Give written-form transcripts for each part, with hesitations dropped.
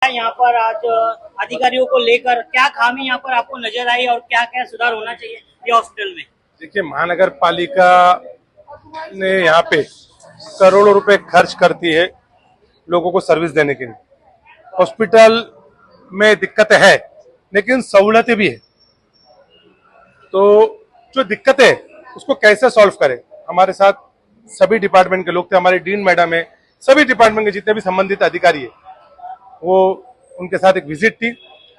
यहाँ पर आज अधिकारियों को लेकर क्या खामी यहाँ पर आपको नजर आई और क्या क्या सुधार होना चाहिए ये हॉस्पिटल में? देखिए, महानगर पालिका ने यहाँ पे करोड़ों रुपए खर्च करती है लोगों को सर्विस देने के लिए। हॉस्पिटल में दिक्कतें है लेकिन सहूलतें भी है। तो जो दिक्कत है उसको कैसे सॉल्व करें, हमारे साथ सभी डिपार्टमेंट के लोग थे, हमारी डीन मैडम है, सभी डिपार्टमेंट के जितने भी संबंधित अधिकारी है, वो उनके साथ एक विजिट थी।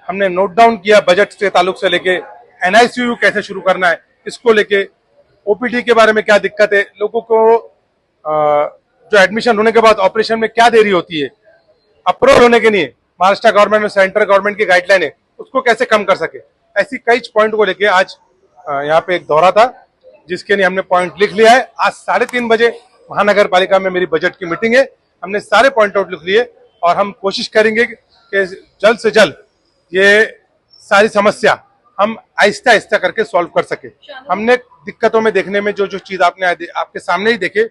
हमने नोट डाउन किया बजट से ताल्लुक से लेके एनआईसीयू कैसे शुरू करना है, इसको लेके ओपीडी के बारे में क्या दिक्कत है, लोगों को जो एडमिशन होने के बाद ऑपरेशन में क्या देरी होती है, अप्रूवल होने के लिए महाराष्ट्र गवर्नमेंट और सेंट्रल गवर्नमेंट की गाइडलाइन है उसको कैसे कम कर सके, ऐसी कई पॉइंट को लेके आज यहाँ पे एक दौरा था जिसके लिए हमने पॉइंट लिख लिया है। आज 3:30 बजे महानगर पालिका में मेरी बजट की मीटिंग है, हमने सारे पॉइंट आउट लिख लिए और हम कोशिश करेंगे कि जल्द से जल्द ये सारी समस्या हम आहिस्ता आहिस्ता करके सॉल्व कर सके। हमने दिक्कतों में देखने में जो जो चीज आपने आपके सामने ही देखे,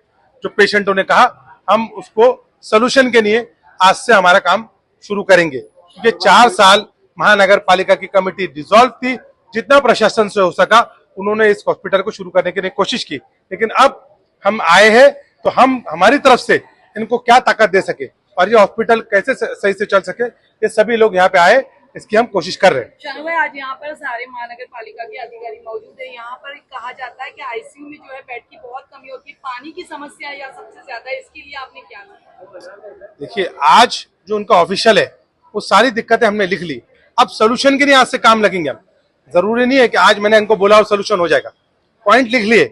जो पेशेंटों ने कहा, हम उसको सोल्यूशन के लिए आज से हमारा काम शुरू करेंगे। क्योंकि 4 साल महानगर पालिका की कमेटी डिसॉल्व थी, जितना प्रशासन से हो सका उन्होंने इस हॉस्पिटल को शुरू करने के लिए कोशिश की, लेकिन अब हम आए हैं तो हम हमारी तरफ से इनको क्या ताकत दे सके और ये हॉस्पिटल कैसे सही से चल सके, ये सभी लोग यहाँ पे आए, इसकी हम कोशिश कर रहे हैं। शानू भाई, आज यहाँ पर सारे महानगर पालिका के अधिकारी मौजूद है। यहाँ पर कहा जाता है कि आईसीयू में जो है बेड की बहुत कमी होती है, पानी की समस्या या सबसे ज्यादा, इसके लिए आपने क्या किया? देखिए, आज जो उनका ऑफिशियल है वो सारी दिक्कतें हमने लिख ली, अब सोल्यूशन के लिए आज से काम लगेंगे हम। जरूरी नहीं है कि आज मैंने इनको बोला और सोल्यूशन हो जाएगा, पॉइंट लिख लिए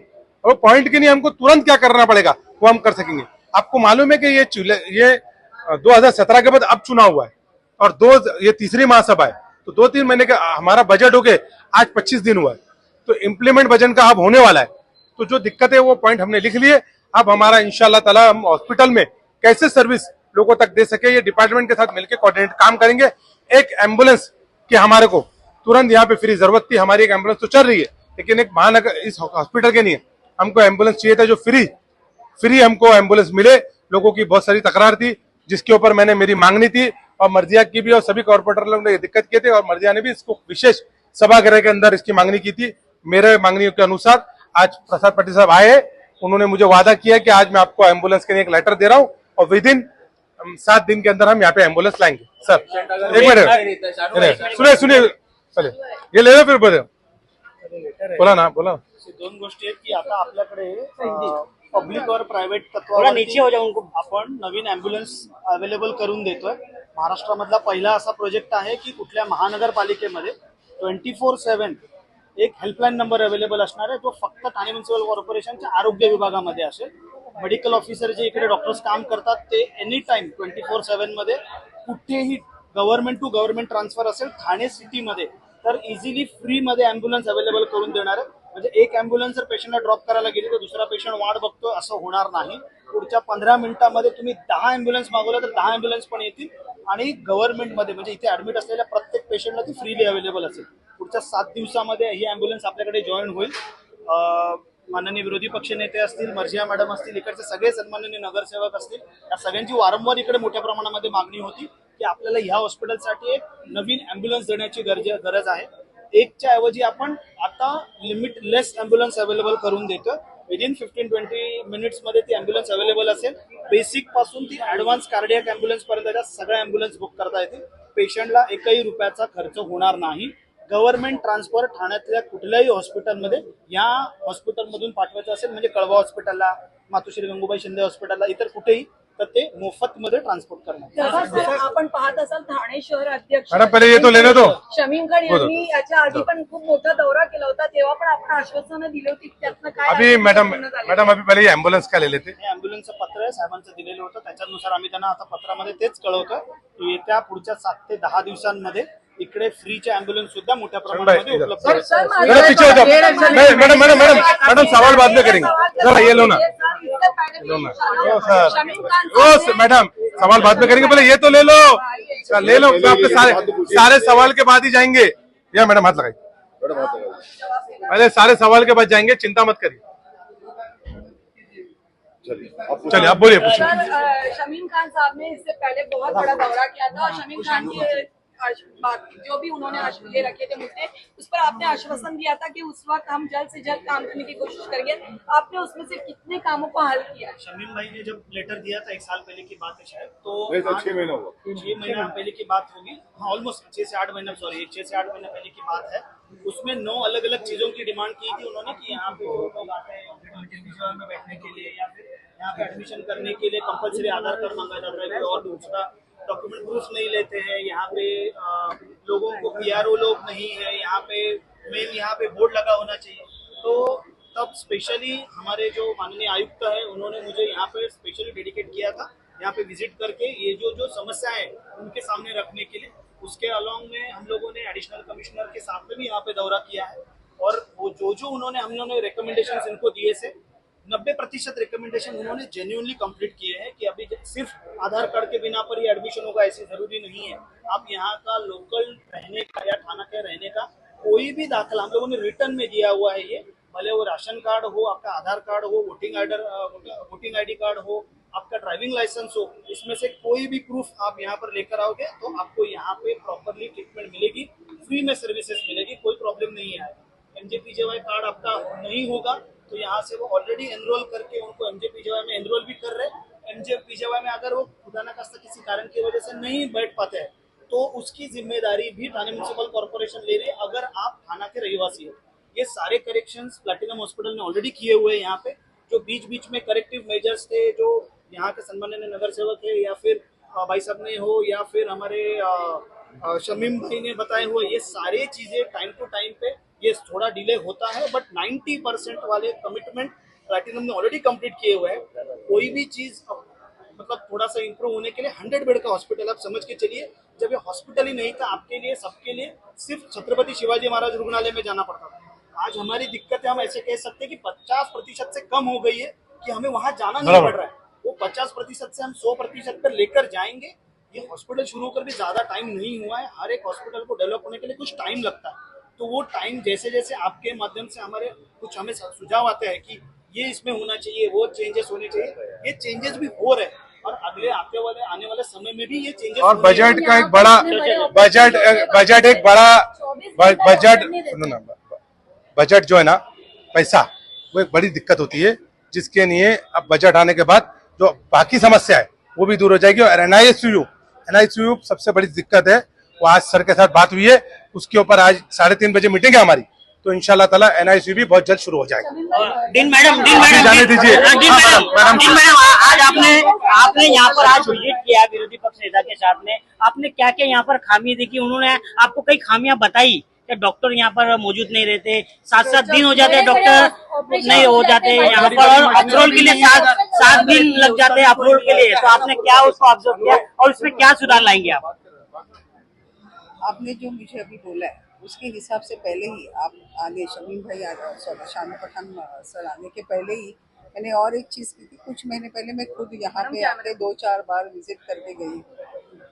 और पॉइंट के लिए हमको तुरंत क्या करना पड़ेगा वो हम कर सकेंगे। आपको मालूम है कि ये 2017 के बाद अब चुनाव हुआ है और ये तीसरी महासभा है, तो 2-3 महीने का हमारा बजट हो गए, आज 25 दिन हुआ है, तो इम्प्लीमेंट बजट का अब होने वाला है। तो जो दिक्कत है वो पॉइंट हमने लिख लिए। अब हमारा इंशाल्लाह ताला हम हॉस्पिटल में कैसे सर्विस लोगों तक दे सके, ये डिपार्टमेंट के साथ मिलकर कोऑर्डिनेट काम करेंगे। एक एम्बुलेंस की हमारे को तुरंत यहाँ पे फ्री जरूरत थी, हमारी एक एम्बुलेंस तो चल रही है, लेकिन एक महानगर इस हॉस्पिटल के लिए हमको एम्बुलेंस चाहिए था जो फ्री हमको एम्बुलेंस मिले। लोगों की बहुत सारी तकरार थी जिसके ऊपर मैंने मेरी मांगनी थी और मर्जिया की भी, और सभी कॉर्पोरेटर लोगों ने दिक्कत किए थे और मर्जिया ने भी इसको विशेष सभागृह के अंदर इसकी मांगनी की थी। मेरे मांगनियों के अनुसार आज प्रसाद पाटिल साहब आए, उन्होंने मुझे वादा किया कि आज मैं आपको एम्बुलेंस के लिए एक लेटर दे रहा हूँ और विदिन 7 दिन के अंदर हम यहाँ पे एम्बुलेंस लाएंगे। सर एक मिनट सुनिए चले, ये ले लो फिर बोला ना। 2 गोष्टी आहेत की आता आपल्याकडे पब्लिक और प्रायव्हेट थोडा नीचे हो जाओ उनको, आपण नवीन ॲम्ब्युलन्स अवेलेबल करून देतोय। महाराष्ट्रामधला पहिला असा प्रोजेक्ट आहे की कुठल्या महानगरपालिकेमध्ये 24/7 एक हेल्पलाईन नंबर अवेलेबल असणार आहे, जो फक्त ठाणे म्युनिसिपल कॉर्पोरेशनच्या आरोग्य विभागामध्ये असेल। मेडिकल ऑफिसर जे इकडे डॉक्टर्स काम करतात ते एनी टाइम 24/7 मध्ये कुठेही गव्हर्नमेंट टू गव्हर्नमेंट ट्रान्सफर असेल ठाणे सिटीमध्ये तर इझिली फ्री मध्ये ॲम्ब्युलन्स अवेलेबल करून देणार आहे। म्हणजे एक ॲम्ब्युलन्स जर पेशंटला ड्रॉप करायला गेली तर दुसरा पेशंट वाट बघतो असं होणार नाही। पुढच्या 15 मिनिटांमध्ये तुम्ही 10 ॲम्ब्युलन्स मागवल्या तर 10 ॲम्ब्युलन्स पण येतील आणि गव्हर्नमेंटमध्ये म्हणजे इथे ऍडमिट असलेल्या प्रत्येक पेशंटला ती फ्रीली अवेलेबल असेल। पुढच्या 7 दिवसामध्ये ही ॲम्ब्युलन्स आपल्याकडे जॉईन होईल। माननीय विरोधी पक्ष नेते असतील, मर्जिया मॅडम असतील, इकडचे सगळे सन्माननीय नगरसेवक असतील, या सगळ्यांची वारंवार इकडे मोठ्या प्रमाणामध्ये मागणी होती की आपल्याला ह्या हॉस्पिटलसाठी एक नवीन ॲम्ब्युलन्स देण्याची गरज आहे। एकच्या ऐवजी आपण आता लिमिटलेस ॲम्ब्युलन्स अवेलेबल करून देतो। विदिन 15-20 मिनिट्स मध्ये ती ॲम्ब्युलन्स अवेलेबल असेल। बेसिक पासून ती ऍडव्हान्स कार्डियक ॲम्ब्युलन्स पर्यंतच्या सगळ्या ॲम्ब्युलन्स बुक करता येतील। पेशंटला एकही रुपयाचा खर्च होणार नाही। गव्हर्नमेंट ट्रान्सफर ठाण्यातल्या कुठल्याही हॉस्पिटलमध्ये या हॉस्पिटलमधून पाठवायचं असेल, म्हणजे कळवा हॉस्पिटलला, मातोश्री गंगूबाई शिंदे हॉस्पिटलला, इतर कुठेही, तर ते मोफत मध्ये ट्रान्सपोर्ट करणार। आपण पाहत असाल ठाणे शहर अध्यक्ष शमीम खान यांनी याच्या आधी पण खूप मोठा दौरा केला होता, तेव्हा पण आपण आश्वासनं दिली होती, त्यातनं काय अभी मैडम अभी पहले एम्बुलेंस का ले लेते। एम्बुलन्सचं पत्र आहे साहेबांचं दिलेलं होतं, त्याच्यानुसार आम्ही त्यांना आता पत्रामध्ये तेच कळवतो की येत्या पुढच्या 7 ते 10 दिवसांमध्ये इकडे फ्रीचे एम्बुलन्स सुद्धा मोठ्या प्रमाणामध्ये उपलब्ध आहेत। मैडम सवाल बाद में करेंगे, जरा ये लो ना मैडम, सवाल बाद में करेंगे, पहले ये तो ले लो आपके सारे सवाल के बाद ही जाएंगे। या मैडम हाथ लगाइए, पहले सारे सवाल के बाद जाएंगे, चिंता मत करिए। चलिए आप बोलिए कुछ। सर शमीम खान साहब ने इससे पहले बहुत बड़ा दौरा किया था और शमीम खान के जो भी उन्होंने ये रखे थे मुद्दे, उस पर आपने आश्वासन दिया था कि उस वक्त हम जल्द से जल्द काम करने की कोशिश करेंगे। आपने उसमें से कितने कामों को हल किया? शमीम भाई ने जब लेटर दिया था 1 साल पहले की बात है शायद, तो नहीं सर, 6 महीना हुआ। 6 महीना पहले की बात होगी, हाँ ऑलमोस्ट 6 से 8 महीना, सॉरी 6 से 8 महीने पहले की बात है। उसमें 9 अलग अलग चीजों की डिमांड की थी उन्होंने कि यहाँ पे जो लोग आते हैं में बैठने के लिए या फिर यहाँ पे एडमिशन करने के लिए कंपलसरी आधार कार्ड मांगा जाता है, कोई और दूसरा डॉक्यूमेंट प्रूफ नहीं लेते हैं, यहाँ पे लोगों को पीआरओ लोग नहीं है, यहाँ पे मेन यहाँ पे बोर्ड लगा होना चाहिए। तो तब स्पेशली हमारे जो माननीय आयुक्त है उन्होंने मुझे यहाँ पे स्पेशली डेडिकेट किया था, यहाँ पे विजिट करके ये जो समस्या है उनके सामने रखने के लिए। उसके अलॉन्ग में हम लोगों ने एडिशनल कमिश्नर के साथ में भी यहाँ पे दौरा किया है और वो जो हम लोगों ने रिकमेंडेशन इनको दिए से 90% रिकमेंडेशन उन्होंने जेन्युइनली कंप्लीट किए हैं कि अभी सिर्फ आधार कार्ड के बिना पर ही एडमिशन होगा ऐसी जरूरी नहीं है। आप यहाँ का लोकल रहने का या थाना के रहने का कोई भी दाखिला हम लोगों ने रिटर्न में दिया हुआ है, ये भले वो राशन कार्ड हो, आपका आधार कार्ड हो, वोटिंग आईडी कार्ड हो, आपका ड्राइविंग लाइसेंस हो, इसमें से कोई भी प्रूफ आप यहाँ पर लेकर आओगे तो आपको यहाँ पे प्रॉपरली ट्रीटमेंट मिलेगी, फ्री में सर्विसेज मिलेगी, कोई प्रॉब्लम नहीं है। एमजेपीजेवाई कार्ड आपका नहीं होगा तो यहाँ से वो ऑलरेडी एनरोल करके उनको एमजेपीजेवाई में एनरोल भी कर रहे हैं। एमजेपीजेवाई में अगर वो खुदा न खास्ता किसी कारण की वजह से नहीं बैठ पाते हैं तो उसकी जिम्मेदारी भी थाने म्युनिसिपल कॉर्पोरेशन ले रही है, अगर आप थाना के रहिवासी हो। ये सारे करेक्शंस प्लैटिनम हॉस्पिटल ने ऑलरेडी किए हुए हैं। यहाँ पे जो बीच में करेक्टिव मेजर्स थे जो यहाँ के सम्माननीय नगर सेवक है या फिर भाई साहब ने हो या फिर हमारे शमीम भाई ने बताए हुए, ये सारे चीजें टाइम टू टाइम पे ये थोड़ा डिले होता है बट 90% वाले कमिटमेंट प्लैटिनम ने ऑलरेडी कंप्लीट किए हुए हैं। कोई भी चीज मतलब थोड़ा सा इंप्रूव होने के लिए 100 बेड का हॉस्पिटल आप समझ के चलिए, जब ये हॉस्पिटल ही नहीं था आपके लिए सबके लिए सिर्फ छत्रपति शिवाजी महाराज रुग्णालय में जाना पड़ता था। आज हमारी दिक्कत है, हम ऐसे कह सकते हैं कि 50% से कम हो गई है कि हमें वहां जाना नहीं पड़ रहा है। वो 50% से हम 100% पर लेकर जाएंगे। ये हॉस्पिटल शुरू होकर भी ज्यादा टाइम नहीं हुआ है, हर एक हॉस्पिटल को डेवलप होने के लिए कुछ टाइम लगता है। तो वो टाइम जैसे जैसे आपके माध्यम से हमें सुझाव आते हैं कि ये इसमें होना चाहिए, वो चेंजेस होने चाहिए, ये चेंजेस भी हो रहे हैं और अगले आने वाले समय में भी ये चेंजेस और बजट का एक बड़ा बजट जो है ना, पैसा वो एक बड़ी दिक्कत होती है, जिसके लिए अब बजट आने के बाद जो बाकी समस्या है वो भी दूर हो जाएगी। और एनआईसीयू सबसे बड़ी दिक्कत है, वो आज सर के साथ बात हुई है, उसके ऊपर आज 3:30 बजे मीटिंग है हमारी, तो इंशाल्लाह ताला एनआईसीयू भी बहुत जल्द शुरू हो जाएगा। दिन मैडम जाने दीजिए। आज आपने यहाँ पर आज विजिट किया विरोधी पक्ष नेता के साथ में, आपने क्या क्या यहाँ पर खामी देखी? उन्होंने आपको कई खामियां बताई कि डॉक्टर यहाँ पर मौजूद नहीं रहते, 7-7 दिन हो जाते डॉक्टर नहीं हो जाते यहाँ पर, और अप्रूवल के लिए 7 दिन लग जाते हैं अप्रूवल के लिए। तो आपने क्या उसको ऑब्जर्व किया और उसमें क्या सुधार लाएंगे आप? आपने जो मुझे अभी बोला है उसके हिसाब से पहले ही आप आगे शमीम भाई शानू पठान सर आने के पहले ही मैंने और एक चीज़ की थी। कुछ महीने पहले मैं खुद यहाँ पे आके 2-4 बार विजिट करके गई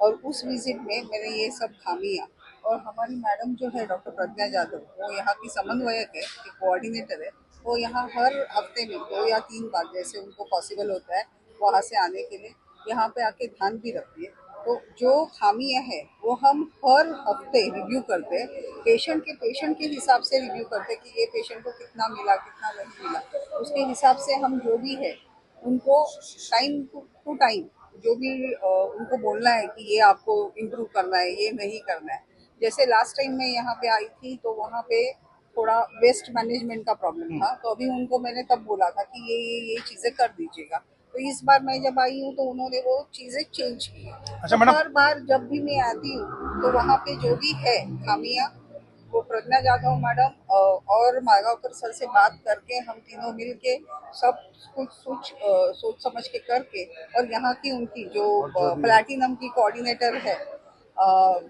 और उस विजिट में मैंने ये सब खामियाँ, और हमारी मैडम जो है डॉक्टर प्रज्ञा जाधव, वो यहाँ की समन्वयक है, एक कोऑर्डिनेटर है, वो यहाँ हर हफ्ते में 2 या 3 बार जैसे उनको पॉसिबल होता है वहाँ से आने के लिए यहाँ पे आके ध्यान भी रखती है। तो जो खामियां हैं वो हम हर हफ्ते रिव्यू करते हैं, पेशेंट के हिसाब से रिव्यू करते हैं कि ये पेशेंट को कितना मिला कितना नहीं मिला, उसके हिसाब से हम जो भी है उनको टाइम टू टाइम जो भी उनको बोलना है कि ये आपको इम्प्रूव करना है, ये नहीं करना है। जैसे लास्ट टाइम मैं यहाँ पे आई थी तो वहाँ पे थोड़ा वेस्ट मैनेजमेंट का प्रॉब्लम था, तो अभी उनको मैंने तब बोला था कि ये चीज़ें कर दीजिएगा। तो इस बार मैं जब आई हूँ तो उन्होंने वो चीज़ें चेंज की। अच्छा मैडम, हर बार जब भी मैं आती हूँ तो वहाँ पे जो भी है खामियाँ वो प्रज्ञा जाधव मैडम और मारगांवकर सर से बात करके हम तीनों मिल के सब कुछ सोच समझ के करके, और यहाँ की उनकी जो प्लैटिनम की कोऑर्डिनेटर है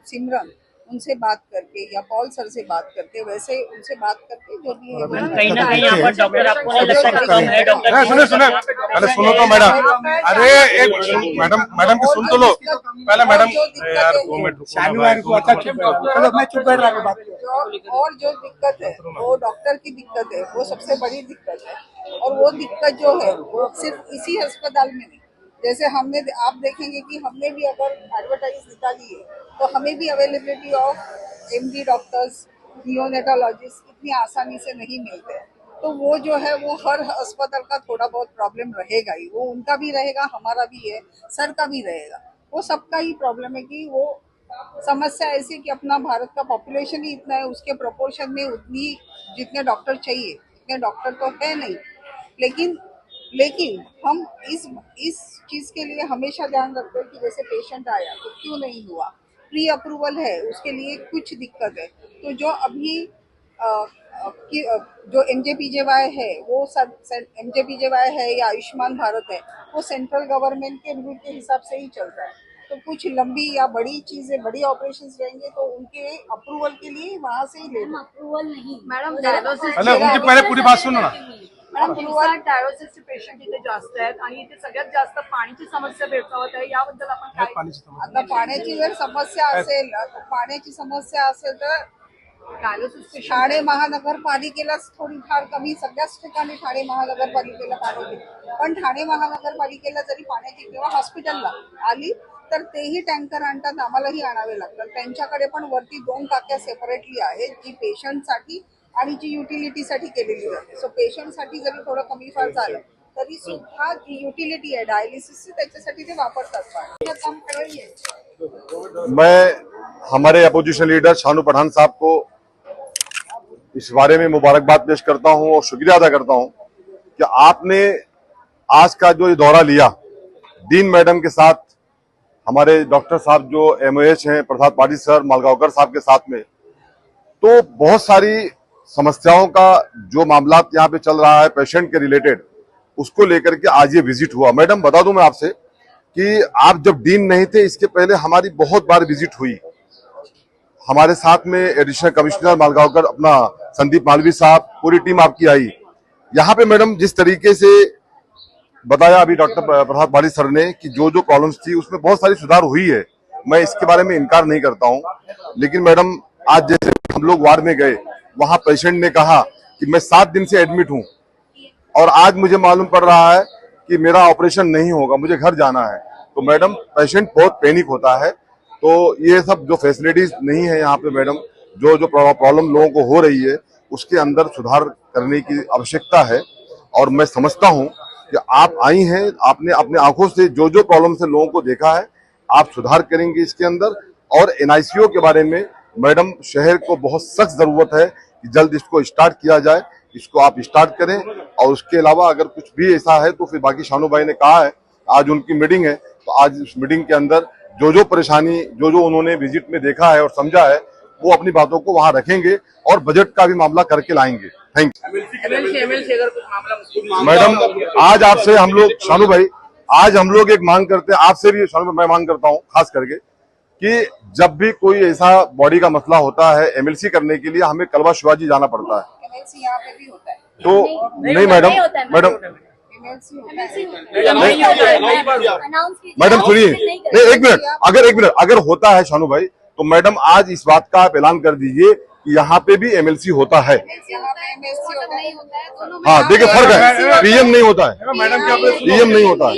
सिमरन, उनसे बात करके या पॉल सर से बात करके, वैसे उनसे बात करके जो भी है मैडम कहीं ना कहीं यहाँ पर डॉक्टर आपको नहीं लगता कि कम है डॉक्टर नहीं, सुने पहले सुनो तो मैडम, अरे एक मैडम की सुन तो लो पहले मैडम, यार 2 मिनट रुको। और जो दिक्कत है वो डॉक्टर की दिक्कत है, वो सबसे बड़ी दिक्कत है। और वो दिक्कत जो है वो सिर्फ इसी अस्पताल में नहीं, जैसे हमने आप देखेंगे कि हमने भी अगर एडवर्टाइज निकाली है तो हमें भी availability of MD doctors, neonatologist इतनी आसानी से नहीं मिलते हैं। तो वो जो है वो हर अस्पताल का थोड़ा बहुत प्रॉब्लम रहेगा ही, वो उनका भी रहेगा, हमारा भी है, सर का भी रहेगा, वो सबका ही प्रॉब्लम है कि वो समस्या ऐसी कि अपना भारत का पॉपुलेशन ही इतना है, उसके प्रोपोर्शन में उतनी जितने डॉक्टर चाहिए उतने डॉक्टर तो है नहीं। लेकिन हम इस चीज के लिए हमेशा ध्यान रखते हैं कि जैसे पेशेंट आया तो क्यों नहीं हुआ, प्री अप्रूवल है उसके लिए कुछ दिक्कत है, तो जो अभी जो MJPJY है वो MJPJY है या आयुष्मान भारत है वो सेंट्रल गवर्नमेंट के रूल के हिसाब से ही चलता है। तो कुछ लंबी या बड़ी चीजें, बड़ी ऑपरेशंस रहेंगे तो उनके अप्रूवल के लिए वहाँ से ही लेना। अप्रूवल नहीं मॅडम, डायलिसिस पहले उनकी पहले पूरी बात सुनो ना। मॅडम डायलिसिसचे पेशंट इथे जास्त आहेत आणि इथे सगळ्यात जास्त पाण्याची समस्या भेडसावत आहे, याबद्दल आपण काय? आता पाण्याची जर समस्या असेल तर पाण्याची समस्या असेल तर डायलिसिस ठाणे महानगरपालिकेलाच थोडीफार कमी, सगळ्याच ठिकाणी ठाणे महानगरपालिकेला पाणी देते, पण ठाणे महानगरपालिकेला जरी पाण्याची किंवा हॉस्पिटलला आली तर तेही टँकर आणतात, आम्हालाही आणावे लागतात। त्यांच्याकडे पण वरती 2 टाक्या सेपरेटली आहेत जी पेशंटसाठी आणि जी युटिलिटीसाठी केलेली जाते। सो पेशंटसाठी जरी थोडं कमी फार झालं तरी सुद्धा जी युटिलिटी आहे डायलिसिसची त्याच्यासाठी ते वापरतात पाणी। काम करायला आहे। मैं हमारे अपोजिशन लीडर शानू पठान साहब को इस बारे में मुबारकबाद पेश करता हूं और शुक्रिया अदा करता हूं कि आपने आज का जो ये दौरा लिया डीन मैडम के साथ, हमारे डॉक्टर साहब जो MOH हैं प्रसाद पाटिल सर, मालगांवकर साहब के साथ में, तो बहुत सारी समस्याओं का जो मामला यहाँ पे चल रहा है पेशेंट के रिलेटेड, उसको लेकर के आज ये विजिट हुआ। मैडम बता दूं मैं आपसे कि आप जब डीन नहीं थे इसके पहले हमारी बहुत बार विजिट हुई। हमारे साथ में एडिशनल कमिश्नर मालगांवकर, अपना संदीप मालवी साहब, पूरी टीम आपकी आई यहाँ पे। मैडम जिस तरीके से बताया अभी डॉक्टर प्रसाद पाटिल सर ने कि जो जो प्रॉब्लम्स थी उसमें बहुत सारी सुधार हुई है, मैं इसके बारे में इनकार नहीं करता हूं। लेकिन मैडम आज जैसे हम लोग वार्ड में गए, वहां पेशेंट ने कहा कि मैं 7 दिन से एडमिट हूं और आज मुझे मालूम पड़ रहा है कि मेरा ऑपरेशन नहीं होगा, मुझे घर जाना है। तो मैडम पेशेंट बहुत पैनिक होता है। तो ये सब जो फैसिलिटीज नहीं है यहाँ पे मैडम, जो प्रॉब्लम लोगों को हो रही है उसके अंदर सुधार करने की आवश्यकता है। और मैं समझता हूँ कि आप आई हैं, आपने अपने आंखों से जो जो प्रॉब्लम से लोगों को देखा है, आप सुधार करेंगे इसके अंदर। और NICU के बारे में मैडम शहर को बहुत सख्त जरूरत है कि जल्द इसको स्टार्ट किया जाए, इसको आप स्टार्ट करें। और उसके अलावा अगर कुछ भी ऐसा है तो फिर बाकी शानू भाई ने कहा है, आज उनकी मीटिंग है, तो आज इस मीटिंग के अंदर जो जो परेशानी, जो जो उन्होंने विजिट में देखा है और समझा है, वो अपनी बातों को वहां रखेंगे और बजट का भी मामला करके लाएंगे। Thank you madam. आज आपसे हम लोग, शानू भाई, आज हम लोग एक मांग करते हैं आपसे भी, शानू मैं मांग करता हूँ खास करके कि जब भी कोई ऐसा बॉडी का मसला होता है MLC करने के लिए हमें कलवा शिवाजी जाना पड़ता है। MLC यहाँ पे भी होता है। तो नहीं मैडम, मैडम सुनिए, नहीं एक मिनट, अगर होता है शानू भाई तो मैडम आज इस बात का आप ऐलान कर दीजिए कि यहाँ पे भी MLC होता है। हाँ देखिए फर्क है, PM नहीं होता है मैडम, क्या PM नहीं होता है।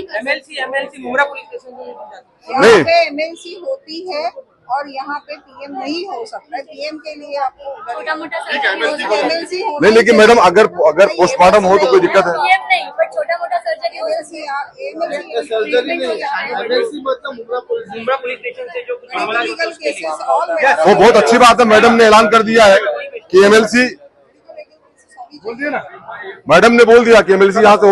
यहाँ पे MLC होती है और यहाँ पे PM नहीं हो सकता है। PM के लिए आपको छोटा मोटा MLC होना नहीं, लेकिन मैडम अगर पोस्टमार्टम हो तो कोई दिक्कत है? PM नहीं, पर छोटा मोटा सर्जरी हो सकती मुंब्रा पुलिस स्टेशन से जो कुछ मामला है। वो बहुत अच्छी बात है, मैडम ने ऐलान कर दिया है कि MLC, मैडम ने बोल दिया कि MLC यहाँ से